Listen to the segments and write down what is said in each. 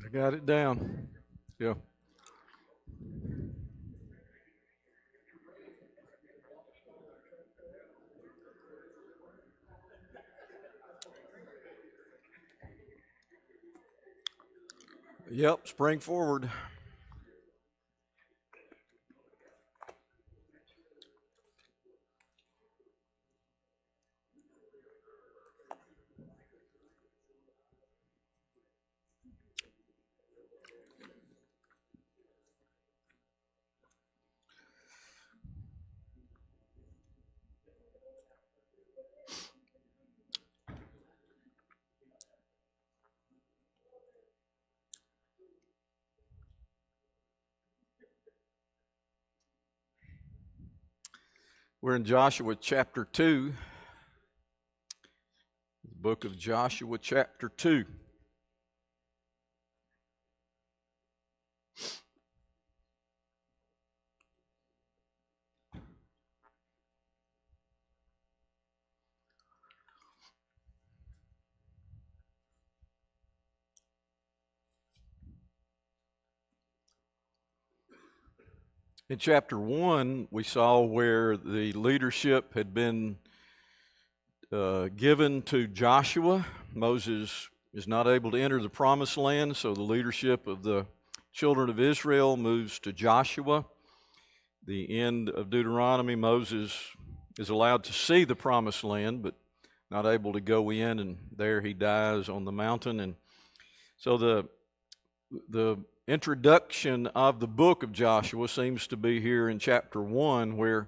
I got it down. Yeah. Yep, spring forward. We're in Joshua chapter 2, the book of Joshua chapter 2. In chapter 1, we saw where the leadership had been given to Joshua. Moses is not able to enter the promised land, so the leadership of the children of Israel moves to Joshua. The end of Deuteronomy, Moses is allowed to see the promised land, but not able to go in, and there he dies on the mountain. And so the introduction of the book of Joshua seems to be here in chapter 1, where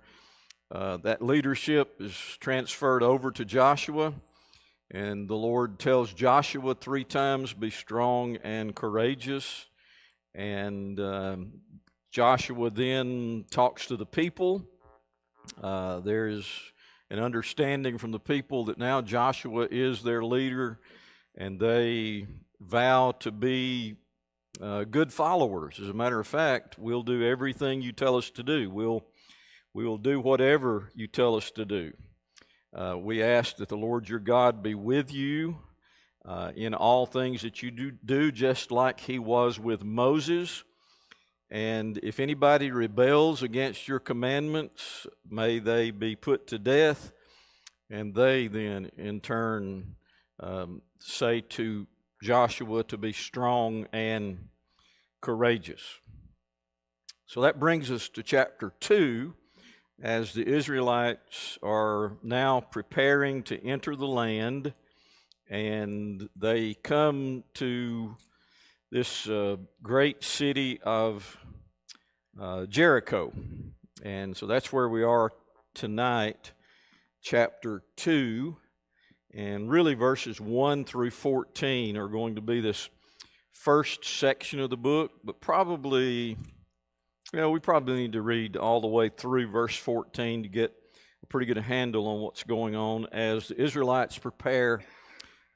that leadership is transferred over to Joshua, and the Lord tells Joshua 3 times, be strong and courageous. And Joshua then talks to the people. There is an understanding from the people that now Joshua is their leader, and they vow to be good followers. As a matter of fact, we'll do everything you tell us to do. We'll do whatever you tell us to do. We ask that the Lord your God be with you in all things that you do, just like he was with Moses. And if anybody rebels against your commandments, may they be put to death. And they then, in turn, say to Joshua to be strong and courageous. So that brings us to chapter 2, as the Israelites are now preparing to enter the land, and they come to this great city of Jericho. And so that's where we are tonight, chapter 2. And really verses 1 through 14 are going to be this first section of the book, but probably, we probably need to read all the way through verse 14 to get a pretty good handle on what's going on as the Israelites prepare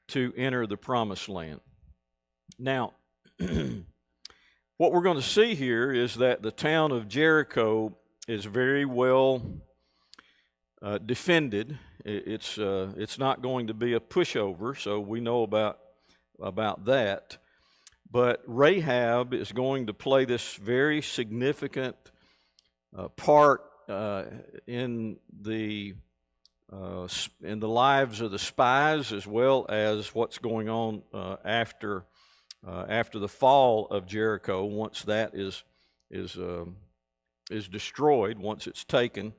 to enter the promised land. Now, what we're going to see here is that the town of Jericho is very well defended. It's not going to be a pushover, so we know about that. But Rahab is going to play this very significant part in the lives of the spies, as well as what's going on after the fall of Jericho. Once that is destroyed, once it's taken.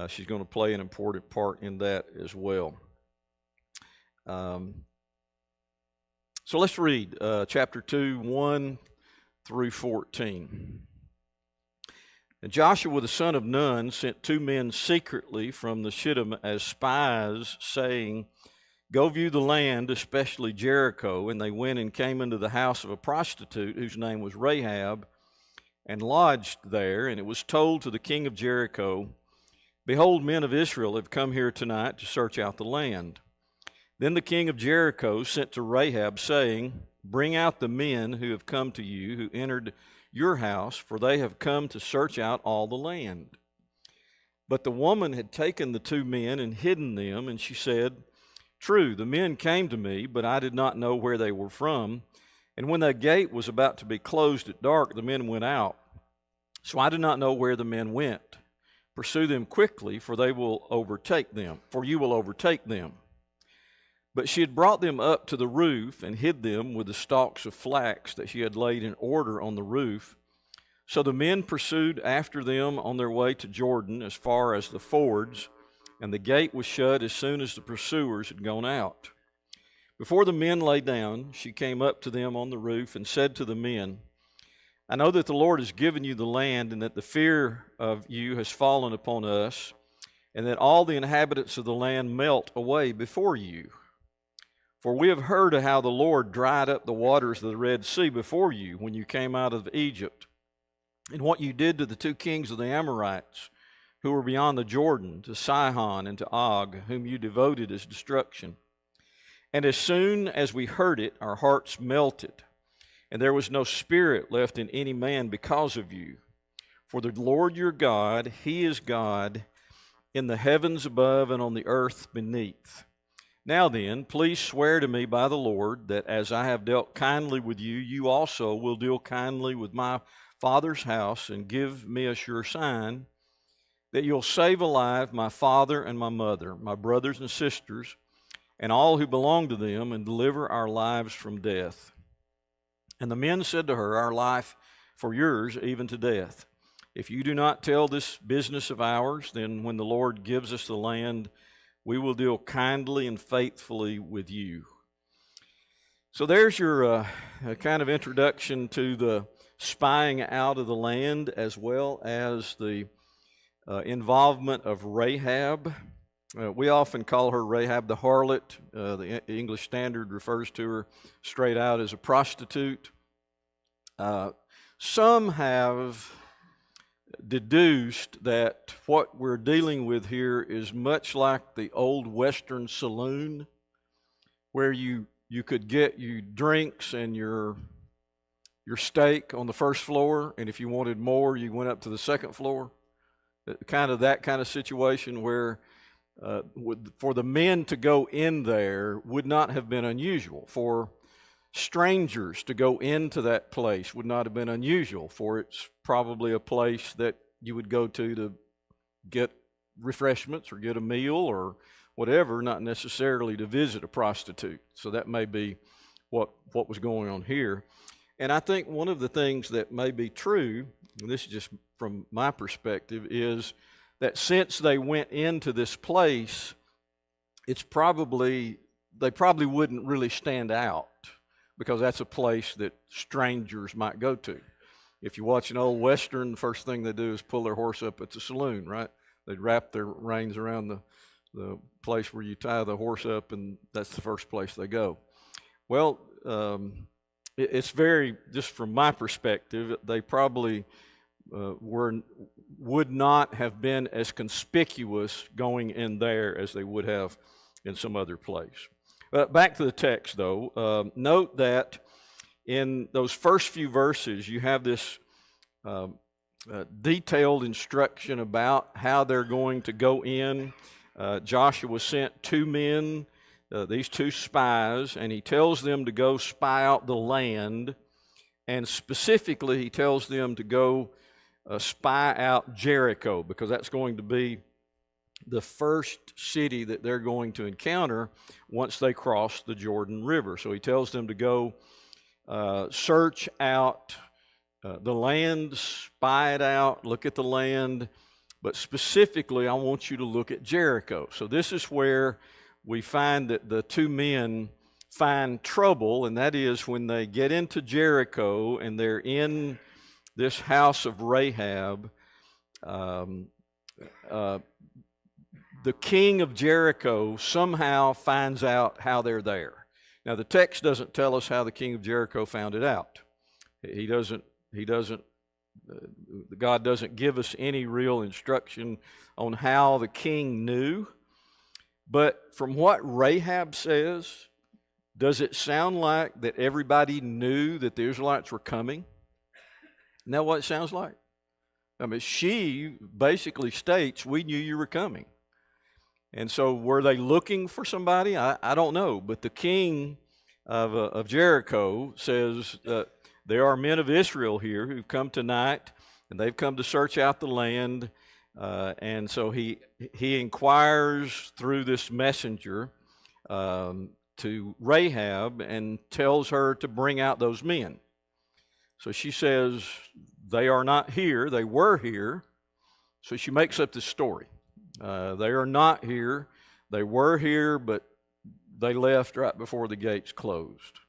She's going to play an important part in that as well. So let's read chapter 2, 1 through 14. And Joshua the son of Nun sent 2 men secretly from the Shittim as spies, saying, go view the land, especially Jericho. And they went and came into the house of a prostitute whose name was Rahab, and lodged there. And it was told to the king of Jericho, behold, men of Israel have come here tonight to search out the land. Then the king of Jericho sent to Rahab, saying, bring out the men who have come to you, who entered your house, for they have come to search out all the land. But the woman had taken the 2 men and hidden them, and she said, true, the men came to me, but I did not know where they were from. And when the gate was about to be closed at dark, the men went out. So I do not know where the men went. Pursue them quickly, for you will overtake them. But she had brought them up to the roof and hid them with the stalks of flax that she had laid in order on the roof. So the men pursued after them on their way to Jordan as far as the fords, and the gate was shut as soon as the pursuers had gone out. Before the men lay down, she came up to them on the roof and said to the men, I know that the Lord has given you the land, and that the fear of you has fallen upon us, and that all the inhabitants of the land melt away before you. For we have heard of how the Lord dried up the waters of the Red Sea before you when you came out of Egypt, and what you did to the two kings of the Amorites, who were beyond the Jordan, to Sihon and to Og, whom you devoted as destruction. And as soon as we heard it, our hearts melted, and there was no spirit left in any man because of you. For the Lord your God, He is God in the heavens above and on the earth beneath. Now then, please swear to me by the Lord that as I have dealt kindly with you, you also will deal kindly with my father's house, and give me a sure sign that you'll save alive my father and my mother, my brothers and sisters, and all who belong to them, and deliver our lives from death. And the men said to her, Our life for yours, even to death. If you do not tell this business of ours, then when the Lord gives us the land, we will deal kindly and faithfully with you. So there's your kind of introduction to the spying out of the land, as well as the involvement of Rahab. We often call her Rahab the harlot. The English Standard refers to her straight out as a prostitute. Some have deduced that what we're dealing with here is much like the old Western saloon, where you could get you drinks and your steak on the first floor, and if you wanted more, you went up to the second floor. That kind of situation where for the men to go in there would not have been unusual. For strangers to go into that place would not have been unusual, for it's probably a place that you would go to get refreshments or get a meal or whatever, not necessarily to visit a prostitute. So that may be what was going on here. And I think one of the things that may be true, and this is just from my perspective, is that since they went into this place, they probably wouldn't really stand out, because that's a place that strangers might go to. If you watch an old Western, the first thing they do is pull their horse up at the saloon, right? They'd wrap their reins around the place where you tie the horse up, and that's the first place they go. Well, it's very, just from my perspective, they probably would not have been as conspicuous going in there as they would have in some other place. Back to the text, though. Note that in those first few verses, you have this detailed instruction about how they're going to go in. Joshua sent two men, these two spies, and he tells them to go spy out the land, and specifically he tells them to go spy out Jericho, because that's going to be the first city that they're going to encounter once they cross the Jordan River. So he tells them to go search out the land, spy it out, look at the land, but specifically I want you to look at Jericho. So this is where we find that the two men find trouble, and that is when they get into Jericho and they're in this house of Rahab. The king of Jericho somehow finds out how they're there. Now, the text doesn't tell us how the king of Jericho found it out. God doesn't give us any real instruction on how the king knew. But from what Rahab says, does it sound like that everybody knew that the Israelites were coming? Isn't that what it sounds like? I mean, she basically states, we knew you were coming. And so were they looking for somebody? I don't know. But the king of Jericho says that there are men of Israel here who've come tonight, and they've come to search out the land. And so he inquires through this messenger to Rahab and tells her to bring out those men. So she says, they are not here, they were here. So she makes up this story. They are not here, they were here, but they left right before the gates closed.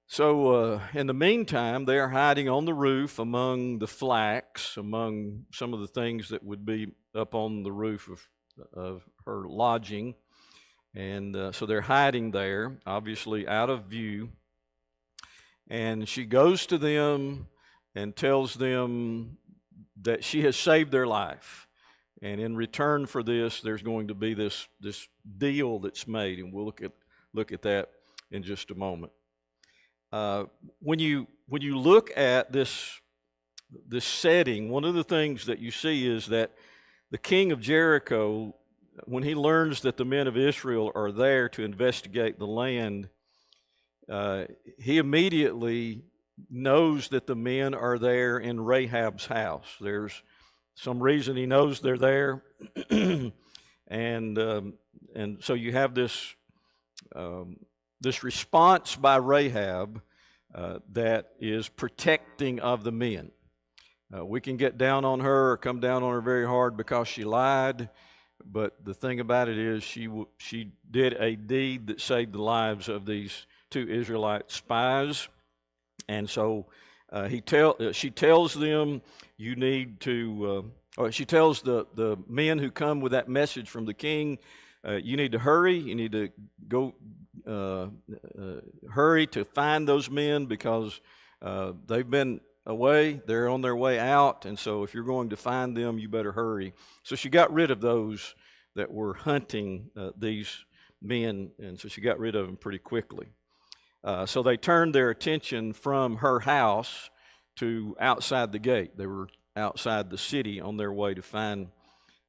So in the meantime, they are hiding on the roof among the flax, among some of the things that would be up on the roof of her lodging. And so they're hiding there, obviously out of view. And she goes to them and tells them that she has saved their life. And in return for this, there's going to be this deal that's made. And we'll look at that in just a moment. When you look at this setting, one of the things that you see is that the king of Jericho, when he learns that the men of Israel are there to investigate the land, he immediately knows that the men are there in Rahab's house. There's some reason he knows they're there, and so you have this response by Rahab that is protecting of the men. We can get down on her or come down on her very hard because she lied, but the thing about it is she did a deed that saved the lives of these two Israelite spies. And so she tells them, you need to, she tells the men who come with that message from the king, you need to hurry, you need to go hurry to find those men because they've been away, they're on their way out, and so if you're going to find them, you better hurry. So she got rid of those that were hunting these men, and so she got rid of them pretty quickly. So they turned their attention from her house to outside the gate. They were outside the city on their way to find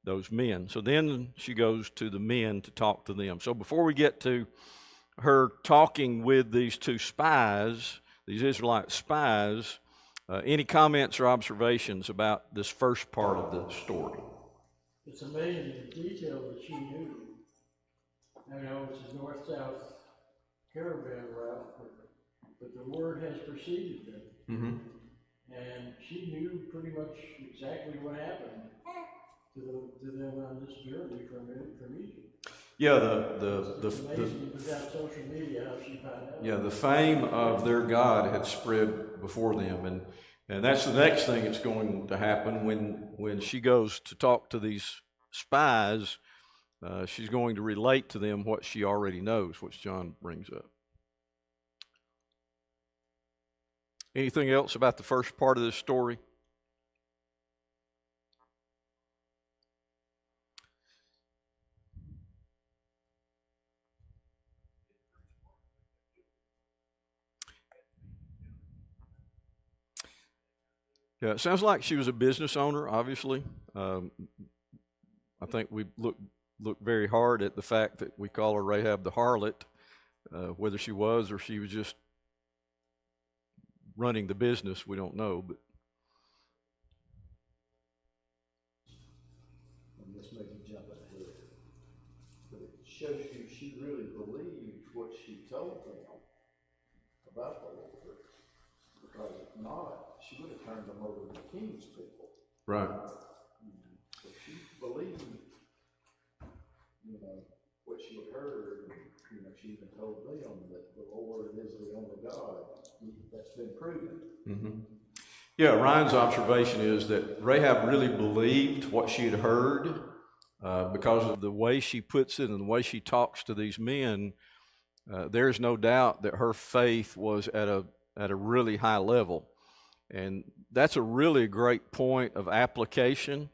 those men. So then she goes to the men to talk to them. So before we get to her talking with these two spies, these Israelite spies, any comments or observations about this first part of the story? It's amazing the detail that she knew. I know it's a north-south caravan route, but the word has preceded them. Mm-hmm. And she knew pretty much exactly what happened to them on this journey from Egypt. Yeah, It's amazing without social media how she found out. Yeah, the fame of their God had spread before them, and that's the next thing that's going to happen when she goes to talk to these spies. She's going to relate to them what she already knows, which John brings up. Anything else about the first part of this story? Yeah, it sounds like she was a business owner, obviously. I think we look very hard at the fact that we call her Rahab the harlot, whether she was or she was just running the business, we don't know. But and this may be jumping ahead, but it shows you she really believed what she told them about the Lord, because if not, she would have turned them over to the king's people. right. So she believed, what she had heard. She even told them that the Lord is the only God. That's been proven. Mm-hmm. Yeah, Ryan's observation is that Rahab really believed what she had heard because of the way she puts it and the way she talks to these men. There's no doubt that her faith was at a really high level. And that's a really great point of application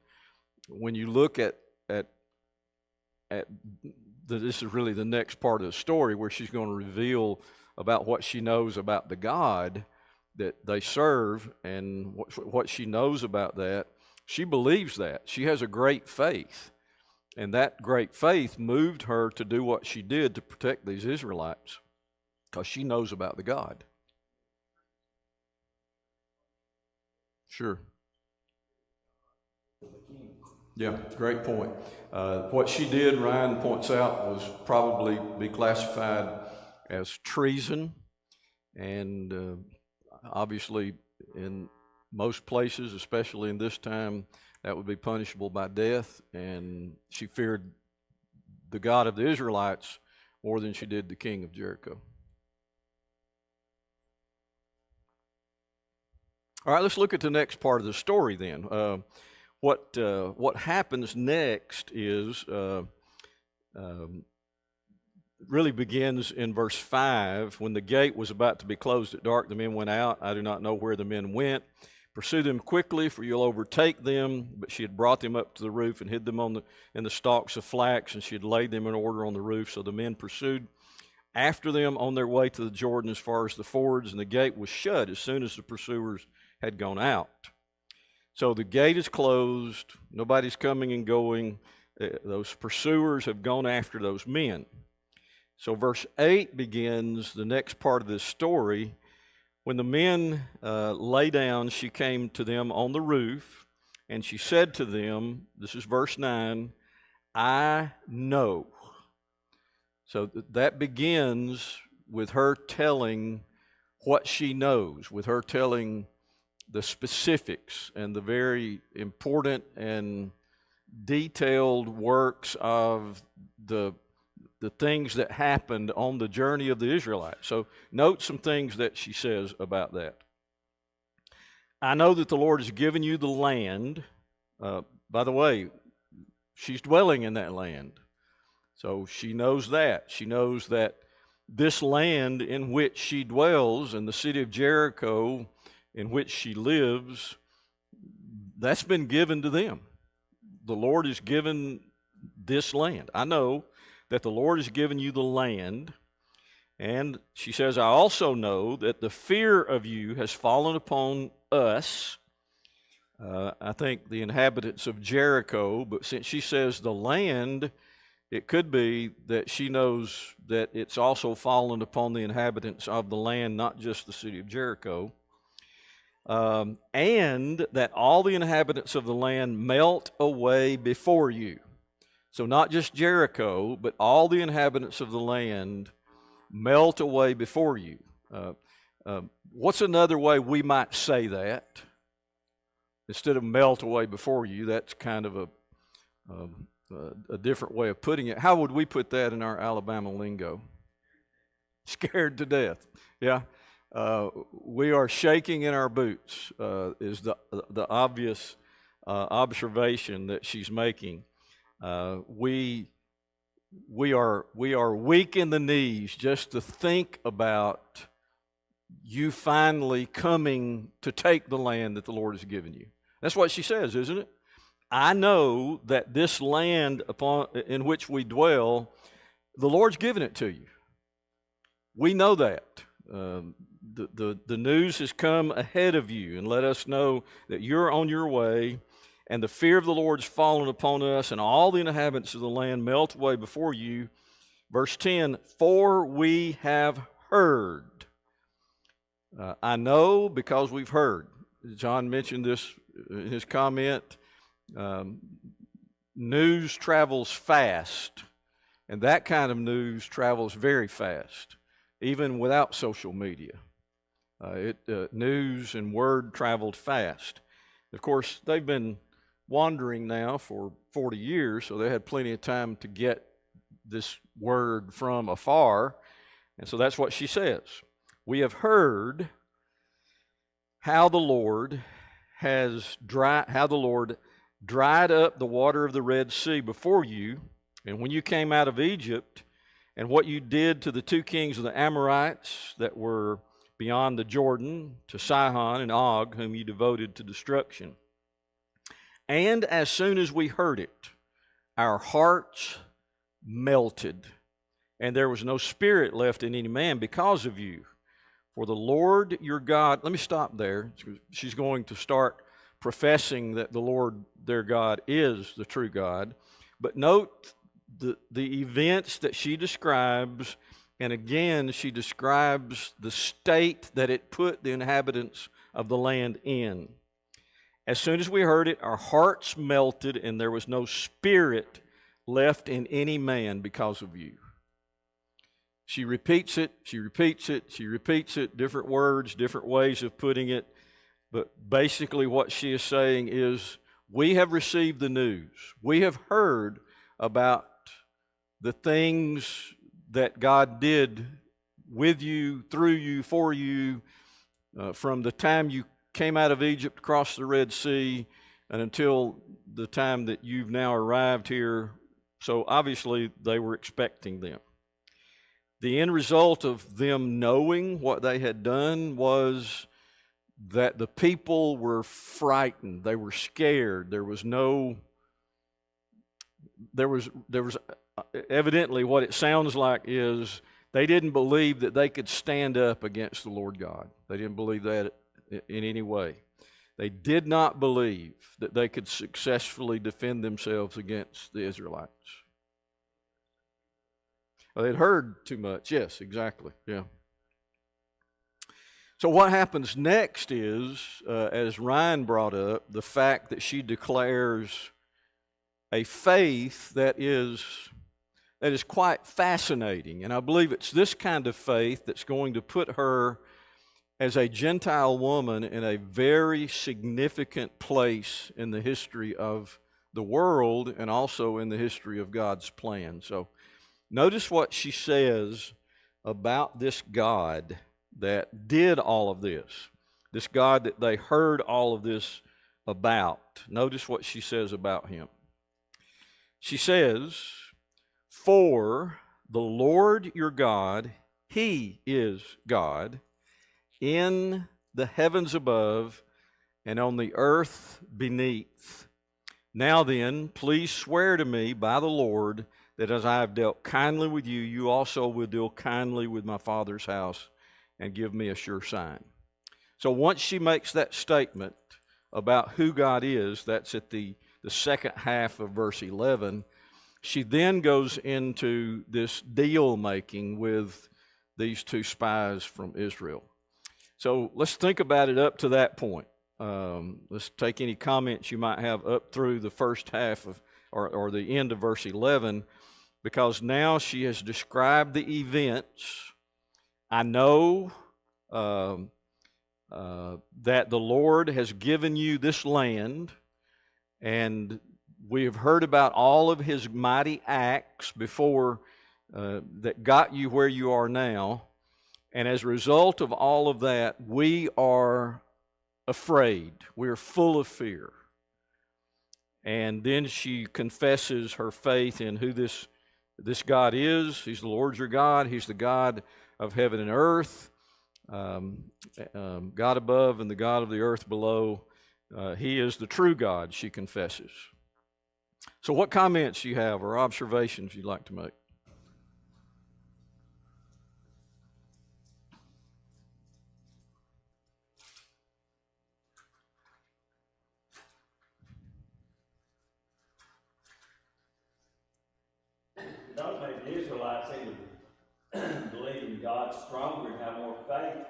when you look at this is really the next part of the story where she's going to reveal about what she knows about the God that they serve and what she knows about that. She believes that. She has a great faith. And that great faith moved her to do what she did to protect these Israelites. because she knows about the God. Sure. Yeah, great point. What she did, Ryan points out, was probably be classified as treason, and obviously in most places, especially in this time, that would be punishable by death, and she feared the God of the Israelites more than she did the king of Jericho. All right, let's look at the next part of the story then. What happens next is really begins in verse 5. When the gate was about to be closed at dark, the men went out. I do not know where the men went. Pursue them quickly, for you'll overtake them. But she had brought them up to the roof and hid them in the stalks of flax, and she had laid them in order on the roof. So the men pursued after them on their way to the Jordan as far as the fords, and the gate was shut as soon as the pursuers had gone out. So the gate is closed. Nobody's coming and going. Those pursuers have gone after those men. So verse 8 begins the next part of this story. When the men lay down, she came to them on the roof, and she said to them, this is verse 9, I know. So that begins with her telling what she knows, with her telling the specifics and the very important and detailed works of the things that happened on the journey of the Israelites. So note some things that she says about that. I know that the Lord has given you the land. By the way, she's dwelling in that land. So she knows that. She knows that this land in which she dwells, and the city of Jericho in which she lives, that's been given to them. The Lord has given this land. I know that the Lord has given you the land. And she says, I also know that the fear of you has fallen upon us. I think the inhabitants of Jericho, but since she says the land, it could be that she knows that it's also fallen upon the inhabitants of the land, not just the city of Jericho. And that all the inhabitants of the land melt away before you. So not just Jericho, but all the inhabitants of the land melt away before you. What's another way we might say that? Instead of melt away before you, that's kind of a different way of putting it. How would we put that in our Alabama lingo? Scared to death. Yeah. We are shaking in our boots is the obvious observation that she's making. We are weak in the knees just to think about you finally coming to take the land that the Lord has given you. That's what she says, isn't it? I know that this land in which we dwell, the Lord's given it to you. We know that. The news has come ahead of you and let us know that you're on your way, and the fear of the Lord's fallen upon us, and all the inhabitants of the land melt away before you. Verse 10, for we have heard. I know because we've heard. John mentioned this in his comment. News travels fast, and that kind of news travels very fast, even without social media. News and word traveled fast. Of course, they've been wandering now for 40 years, so they had plenty of time to get this word from afar. And so that's what she says. We have heard how the Lord dried up the water of the Red Sea before you, and when you came out of Egypt, and what you did to the two kings of the Amorites that were beyond the Jordan, to Sihon and Og, whom you devoted to destruction. And as soon as we heard it, our hearts melted, and there was no spirit left in any man because of you. For the Lord your God, let me stop there. She's going to start professing that the Lord their God is the true God. But note the events that she describes and again she describes the state that it put the inhabitants of the land in. As soon as we heard it, our hearts melted, and there was no spirit left in any man because of you. She repeats it, she repeats it, she repeats it, different words, different ways of putting it. But basically what she is saying is, we have received the news. We have heard about the things that God did with you, through you, for you, from the time you came out of Egypt, across the Red Sea, and until the time that you've now arrived here. So obviously they were expecting them. The end result of them knowing what they had done was that the people were frightened. They were scared. There was evidently what it sounds like is they didn't believe that they could stand up against the Lord God. They didn't believe that in any way. They did not believe that they could successfully defend themselves against the Israelites. Well, they'd heard too much. Yes, exactly. Yeah. So what happens next is, as Ryan brought up, the fact that she declares a faith that is quite fascinating. And I believe it's this kind of faith that's going to put her as a Gentile woman in a very significant place in the history of the world and also in the history of God's plan. So notice what she says about this God that did all of this God that they heard all of this about. Notice what she says about him. She says, "For the Lord your God, he is God, in the heavens above and on the earth beneath. Now then, please swear to me by the Lord that as I have dealt kindly with you, you also will deal kindly with my father's house and give me a sure sign." So once she makes that statement about who God is, that's at the second half of verse 11, she then goes into this deal making with these two spies from Israel. So let's think about it up to that point. Let's take any comments you might have up through the first half of, or the end of verse 11, because now she has described the events. I know that the Lord has given you this land, and we have heard about all of his mighty acts before that got you where you are now. And as a result of all of that, we are afraid. We are full of fear. And then she confesses her faith in who this God is. He's the Lord your God. He's the God of heaven and earth, God above and the God of the earth below. He is the true God, she confesses. So what comments you have or observations you'd like to make? It does make the Israelites even believe in God stronger and have more faith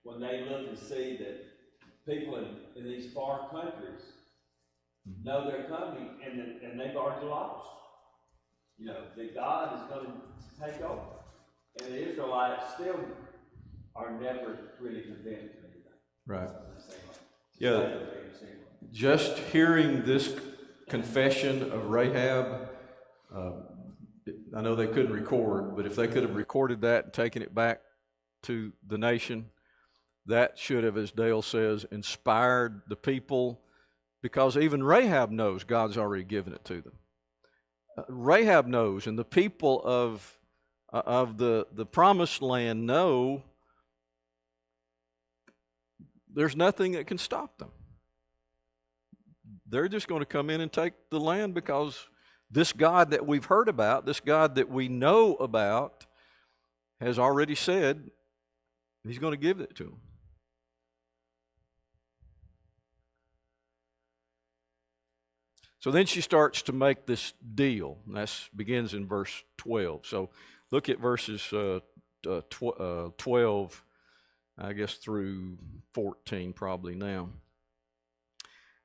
when they look and see that people in these far countries know they're coming and they've already lost. You know, that God is going to take over. And the Israelites still are never really convinced of anything. Right. Yeah. Just hearing this confession of Rahab, I know they couldn't record, but if they could have recorded that and taken it back to the nation, that should have, as Dale says, inspired the people, because even Rahab knows God's already given it to them. Rahab knows, and the people of the promised land know there's nothing that can stop them. They're just going to come in and take the land because this God that we've heard about, this God that we know about, has already said he's going to give it to them. So then she starts to make this deal. And that begins in verse 12. So Look at verses 12, I guess, through 14 probably now.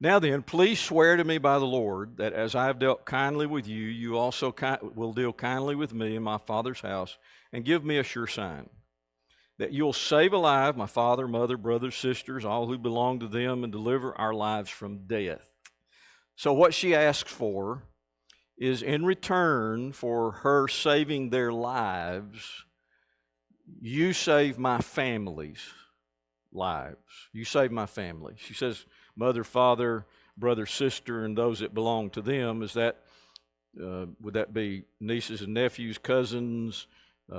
Now then, please swear to me by the Lord that as I have dealt kindly with you, you also will deal kindly with me in my Father's house, and give me a sure sign, that you'll save alive my father, mother, brothers, sisters, all who belong to them, and deliver our lives from death. So what she asks for is, in return for her saving their lives, you save my family's lives. You save my family. She says, mother, father, brother, sister, and those that belong to them. Is that, would that be nieces and nephews, cousins,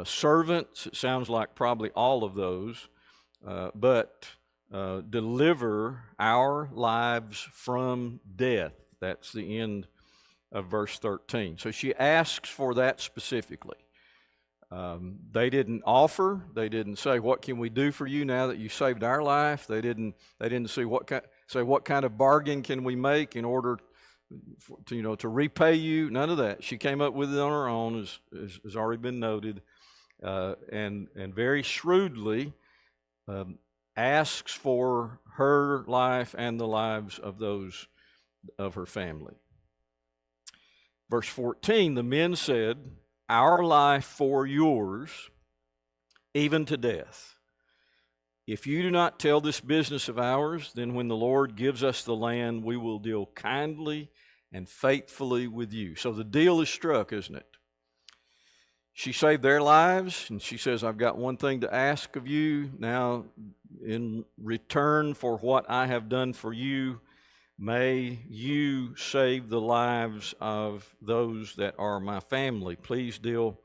servants? It sounds like probably all of those. But deliver our lives from death. That's the end of verse 13. So she asks for that specifically. They didn't offer. They didn't say, "What can we do for you now that you saved our life?" They didn't say what kind of bargain can we make in order to repay you. None of that. She came up with it on her own, as has already been noted, and very shrewdly asks for her life and the lives of those of her family. Verse 14, the men said, "Our life for yours, even to death. If you do not tell this business of ours, then when the Lord gives us the land, we will deal kindly and faithfully with you." So the deal is struck, isn't it? She saved their lives, and she says, "I've got one thing to ask of you. Now, in return for what I have done for you, may you save the lives of those that are my family. Please deal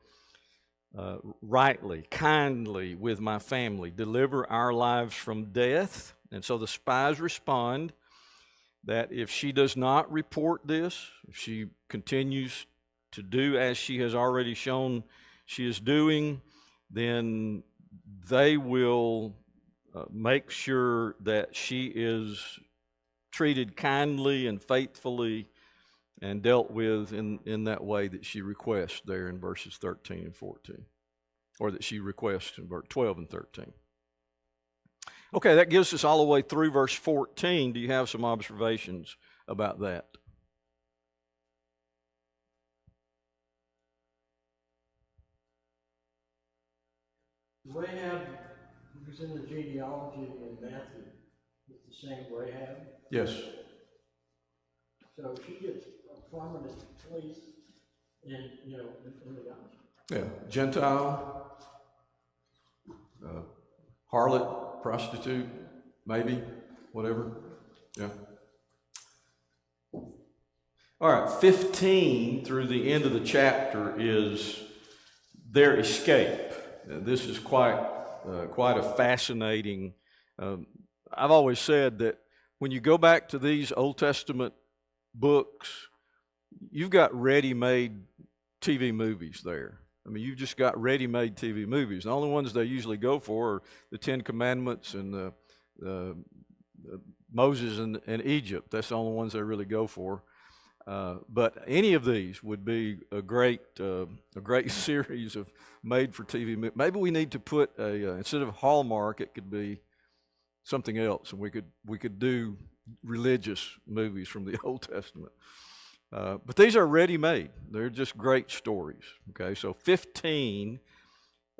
rightly, kindly with my family. Deliver our lives from death." And so the spies respond that if she does not report this, if she continues to do as she has already shown she is doing, then they will make sure that she is treated kindly and faithfully and dealt with in that way that she requests there in verses 13 and 14, or that she requests in verse 12 and 13. Okay, that gives us all the way through verse 14. Do you have some observations about that? Rahab, who's in the genealogy in Matthew, is the same Rahab. Yes. So she gets a prominent place in the gospel. Yeah. Gentile, harlot, prostitute, maybe, whatever. Yeah. All right, 15 through the end of the chapter is their escape. This is quite a fascinating. I've always said that when you go back to these Old Testament books, you've got ready-made TV movies there. I mean, you've just got ready-made TV movies. The only ones they usually go for are the Ten Commandments and Moses and Egypt. That's the only ones they really go for. But any of these would be a great series of made-for-TV movies. Maybe we need to put instead of Hallmark, it could be something else, and we could do religious movies from the Old Testament. But these are ready-made. They're just great stories. Okay, so 15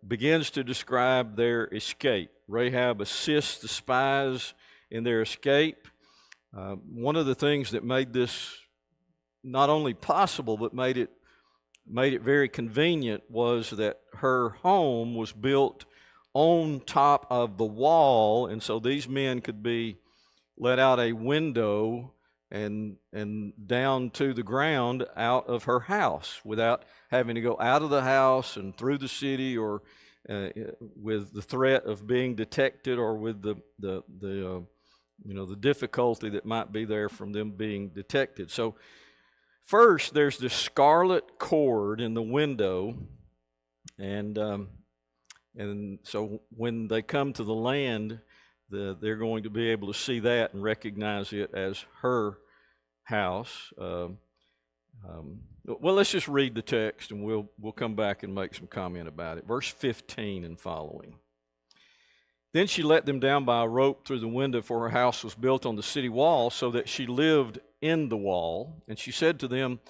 begins to describe their escape. Rahab assists the spies in their escape. One of the things that made this not only possible, but made it very convenient was that her home was built on top of the wall, and so these men could be let out a window and down to the ground out of her house without having to go out of the house and through the city, or with the threat of being detected, or with the difficulty that might be there from them being detected. So first, there's this scarlet cord in the window, and so when they come to the land, they're going to be able to see that and recognize it as her house. Well, let's just read the text and we'll come back and make some comment about it. Verse 15 and following. Then she let them down by a rope through the window, for her house was built on the city wall, so that she lived in the wall. And she said to them,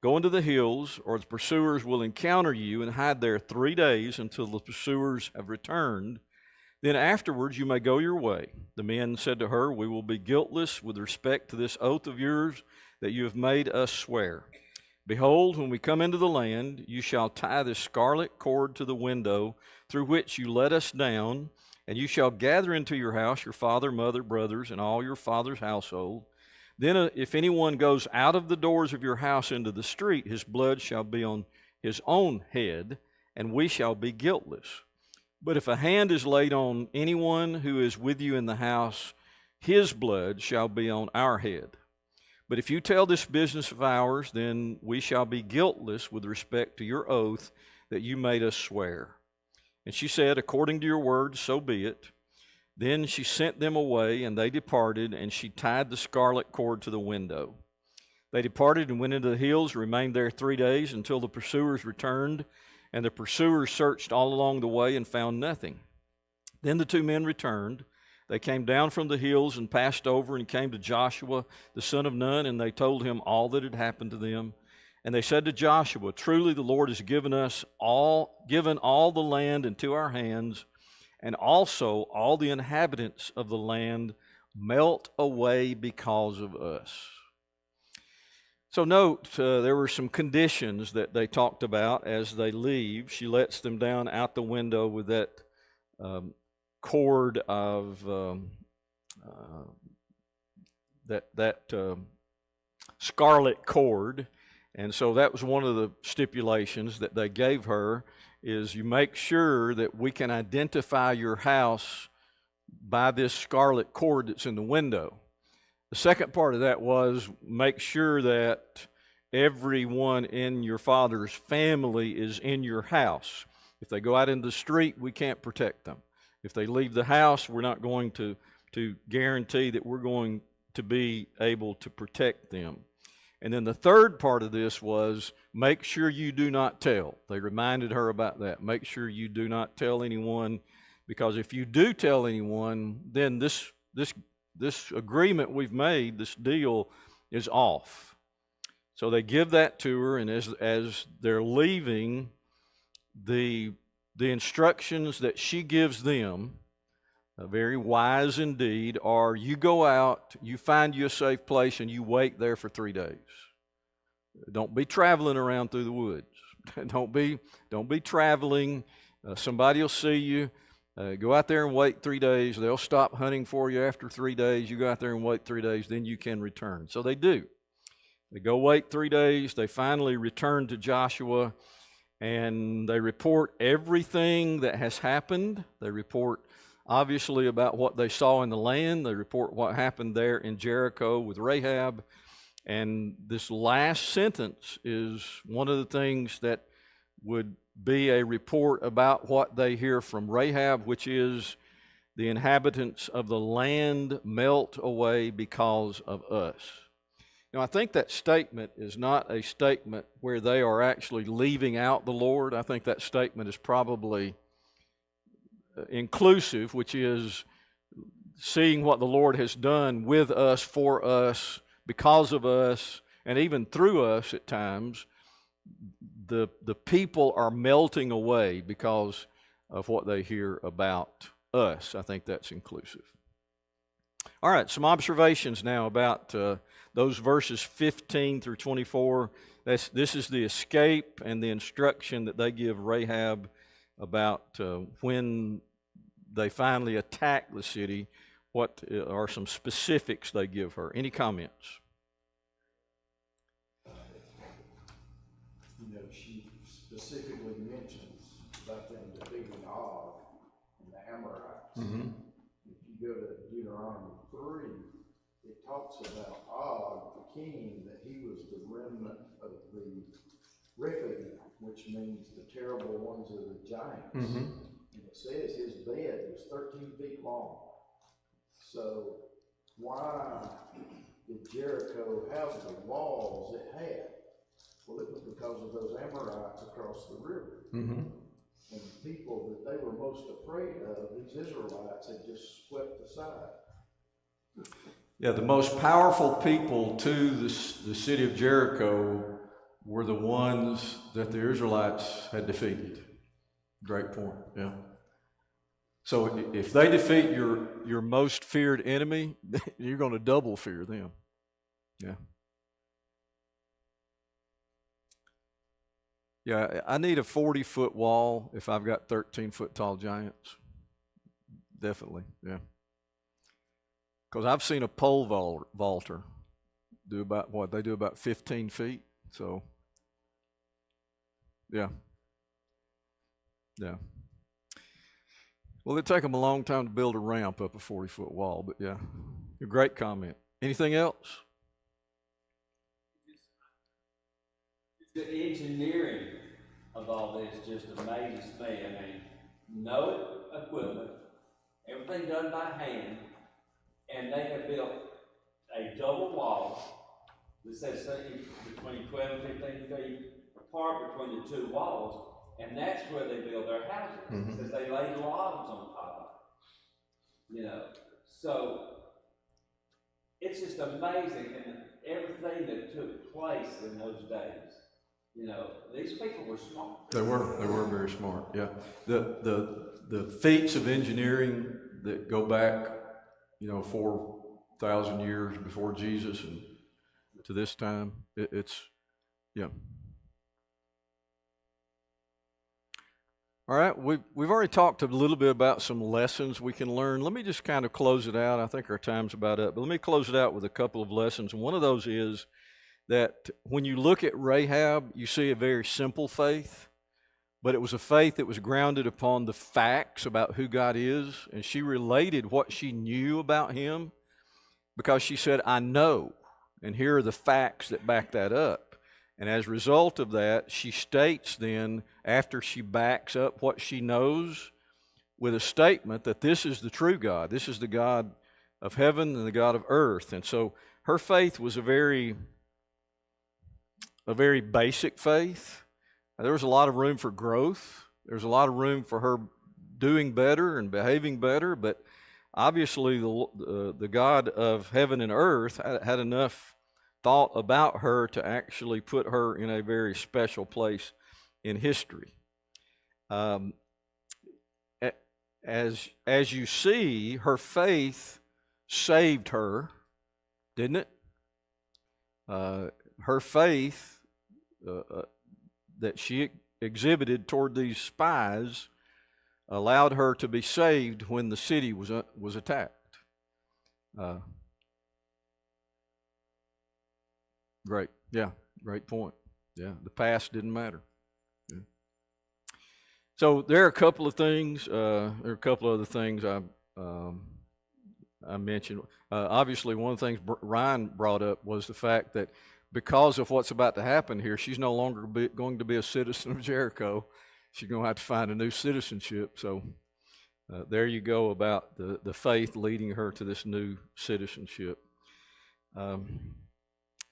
"Go into the hills, or the pursuers will encounter you, and hide there 3 days until the pursuers have returned. Then afterwards you may go your way." The men said to her, "We will be guiltless with respect to this oath of yours that you have made us swear. Behold, when we come into the land, you shall tie this scarlet cord to the window through which you let us down, and you shall gather into your house your father, mother, brothers, and all your father's household. Then if anyone goes out of the doors of your house into the street, his blood shall be on his own head, and we shall be guiltless. But if a hand is laid on anyone who is with you in the house, his blood shall be on our head. But if you tell this business of ours, then we shall be guiltless with respect to your oath that you made us swear." And she said, "According to your word, so be it." Then she sent them away, and they departed, and she tied the scarlet cord to the window. They departed and went into the hills, remained there 3 days until the pursuers returned, and the pursuers searched all along the way and found nothing. Then the 2 men returned. They came down from the hills and passed over and came to Joshua, the son of Nun, and they told him all that had happened to them. And they said to Joshua, "Truly the Lord has given all the land into our hands, and also all the inhabitants of the land melt away because of us." So note, there were some conditions that they talked about as they leave. She lets them down out the window with that cord of scarlet cord. And so that was one of the stipulations that they gave her, is you make sure that we can identify your house by this scarlet cord that's in the window. The second part of that was make sure that everyone in your father's family is in your house. If they go out into the street, we can't protect them. If they leave the house, we're not going to guarantee that we're going to be able to protect them. And then the third part of this was make sure you do not tell. They reminded her about that. Make sure you do not tell anyone, because if you do tell anyone, then this agreement we've made, this deal, is off. So they give that to her, and as they're leaving, the instructions that she gives them, very wise indeed, are you go out, you find you a safe place, and you wait there for 3 days. Don't be traveling around through the woods. Don't be traveling. Somebody will see you. Go out there and wait 3 days. They'll stop hunting for you after 3 days. You go out there and wait 3 days, then you can return. So they do. They go wait 3 days. They finally return to Joshua, and they report everything that has happened. They report obviously about what they saw in the land. They report what happened there in Jericho with Rahab. And this last sentence is one of the things that would be a report about what they hear from Rahab, which is the inhabitants of the land melt away because of us. Now, I think that statement is not a statement where they are actually leaving out the Lord. I think that statement is probably inclusive, which is seeing what the Lord has done with us, for us, because of us, and even through us at times. The people are melting away because of what they hear about us. I think that's inclusive. All right, some observations now about those verses 15 through 24. This is the escape and the instruction that they give Rahab about when they finally attack the city. What are some specifics they give her? Any comments? She specifically mentions about them defeating Og and the Amorites. Mm-hmm. If you go to Deuteronomy 3, it talks about Og, the king, that he was the remnant of the Rephaim, which means the terrible ones of the giants. Mm-hmm. And it says his bed was 13 feet long. So why did Jericho have the walls it had? Well, it was because of those Amorites across the river. Mm-hmm. And the people that they were most afraid of, these Israelites had just swept aside. Yeah, the most powerful people to the city of Jericho were the ones that the Israelites had defeated. Great point, yeah. So if they defeat your most feared enemy, you're going to double fear them. Yeah. Yeah, I need a 40-foot wall if I've got 13-foot tall giants. Definitely, yeah. Because I've seen a pole vaulter do about what? They do about 15 feet. So, yeah. Yeah. Well, it'd take them a long time to build a ramp up a 40-foot wall, but yeah. A great comment. Anything else? The engineering of all this just amazes me. I mean, no equipment, everything done by hand, and they have built a double wall that says something between 12 and 15 feet apart between the two walls, and that's where they build their houses, because they lay logs on top of it, you know. So it's just amazing, and everything that took place in those days. You know, these people were smart. They were very smart. Yeah, the feats of engineering that go back, 4,000 years before Jesus and to this time, it's yeah. All right, we've already talked a little bit about some lessons we can learn. Let me just kind of close it out. I think our time's about up, but let me close it out with a couple of lessons. And one of those is that when you look at Rahab, you see a very simple faith, but it was a faith that was grounded upon the facts about who God is, and she related what she knew about Him because she said, I know, and here are the facts that back that up. And as a result of that, she states then, after she backs up what she knows with a statement that this is the true God, this is the God of heaven and the God of earth. And so her faith was a very basic faith. There was a lot of room for growth. There was a lot of room for her doing better and behaving better, but obviously the God of heaven and earth had enough thought about her to actually put her in a very special place in history. As you see, her faith saved her, didn't it? Her faith that she exhibited toward these spies allowed her to be saved when the city was attacked. Great, yeah, great point. Yeah, the past didn't matter. Yeah. So there are a couple of things. There are a couple of other things I mentioned. Obviously, one of the things Ryan brought up was the fact that because of what's about to happen here, she's no longer going to be a citizen of Jericho. She's going to have to find a new citizenship. So there you go about the faith leading her to this new citizenship.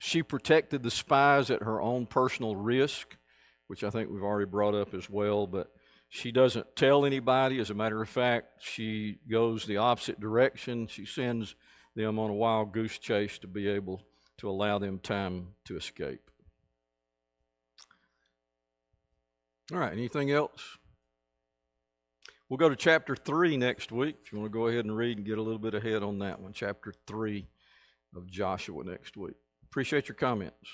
She protected the spies at her own personal risk, which I think we've already brought up as well, but she doesn't tell anybody. As a matter of fact, she goes the opposite direction. She sends them on a wild goose chase to be able to allow them time to escape. All right, anything else? We'll go to chapter 3 next week. If you want to go ahead and read and get a little bit ahead on that one, chapter 3 of Joshua next week. Appreciate your comments.